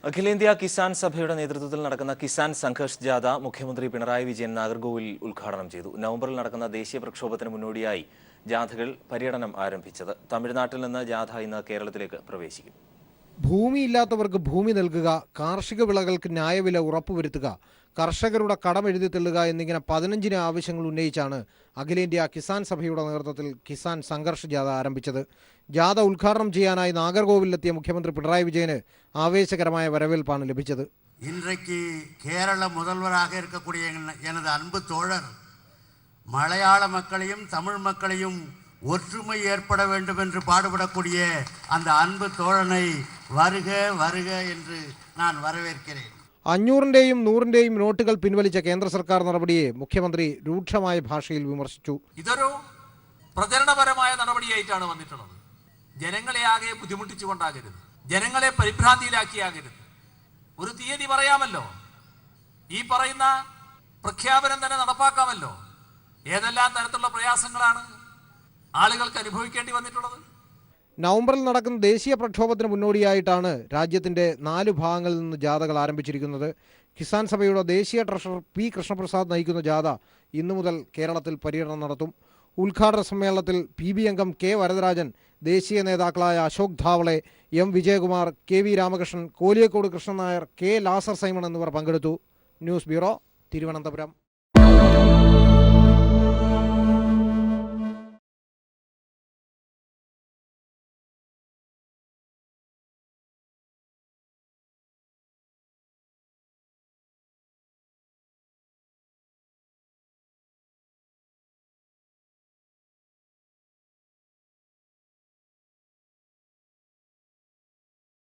അഖിലേന്ത്യാ കിസാൻ സഭയുടെ നേതൃത്വത്തിൽ നടക്കുന്ന കിസാൻ സംഘർഷ് ജാഥ മുഖ്യമന്ത്രി പിണറായി വിജയൻ നാഗർകോവിൽ ഉദ്ഘാടനം ചെയ്തു. നവംബറിൽ നടക്കുന്ന ദേശീയ പ്രക്ഷോഭത്തിന് മുന്നോടിയായി ജാഥകൾ പര്യടനം ആരംഭിച്ചത്. തമിഴ്നാട്ടിൽ നിന്ന് ജാഥ ഇന്ന് കേരളത്തിലേക്ക് പ്രവേശിക്കും. ഭൂമിയില്ലാത്തവർക്ക് ഭൂമി നൽകുക, കാർഷിക വിളകൾക്ക് ന്യായവില ഉറപ്പുവരുത്തുക, കർഷകരുടെ കടം എഴുതി തള്ളുക എന്നിങ്ങനെ 15 ആവശ്യങ്ങൾ ഉന്നയിച്ചാണ് അഖിലേന്ത്യാ കിസാൻ സഭയുടെ നേതൃത്വത്തിൽ കിസാൻ സംഘർഷ് ജാഥ ആരംഭിച്ചത്. ജാഥ ഉദ്ഘാടനം ചെയ്യാനായി നാഗർകോവിലെത്തിയ മുഖ്യമന്ത്രി പിണറായി വിജയന് ആവേശകരമായ വരവേൽപ്പാണ് ലഭിച്ചത്. இன்றைக்கு கேரள முதல்வராக இருக்கக்கூடிய எனது அன்பு தோழர் மலையாள மக்களையும் தமிழ் மக்களையும் ஒற்றுமை ஏற்பட வேண்டும் என்று பாடுபடக்கூடிய அந்த அன்பு தோழனை வருக வருக என்று நான் வரவேற்கிறேன். 500-ന്റെയും 100-ന്റെയും നോട്ടുകൾ പിൻവലിച്ച കേന്ദ്ര സർക്കാർ നടപടിയെ മുഖ്യമന്ത്രി രൂക്ഷമായ ഭാഷയിൽ വിമർശിച്ചു. ഇതൊരു പ്രചരണപരമായ നടപടിയായിട്ടാണ് വന്നിട്ടുള്ളത്. ജനങ്ങളെ ആകെ ബുദ്ധിമുട്ടിച്ചുകൊണ്ടാകരുത്, ജനങ്ങളെ പരിഭ്രാന്തിയിലാക്കിയാകരുത്. ഒരു തീയതി പറയാമല്ലോ, ഈ പറയുന്ന പ്രഖ്യാപനം തന്നെ നടപ്പാക്കാമല്ലോ. ഏതെല്ലാം തരത്തിലുള്ള പ്രയാസങ്ങളാണ് ആളുകൾക്ക് അനുഭവിക്കേണ്ടി വന്നിട്ടുള്ളത്. നവംബറിൽ നടക്കുന്ന ദേശീയ പ്രക്ഷോഭത്തിന് മുന്നോടിയായിട്ടാണ് രാജ്യത്തിന്റെ 4 ഭാഗങ്ങളിൽ നിന്ന് ജാഥകൾ ആരംഭിച്ചിരിക്കുന്നത്. കിസാൻ സഭയുടെ ദേശീയ ട്രഷറർ പി കൃഷ്ണപ്രസാദ് നയിക്കുന്ന ജാഥ ഇന്നു മുതൽ കേരളത്തിൽ പര്യടനം നടത്തും. ഉദ്ഘാടന സമ്മേളനത്തിൽ PB അംഗം കെ വരദരാജൻ, ദേശീയ നേതാക്കളായ Ashok Dhawale, M Vijayakumar, KV Ramakrishnan, Koliyakode Krishnan Nair, K ലാസർ സൈമൺ എന്നിവർ പങ്കെടുത്തു. News bureau, Thiruvananthapuram.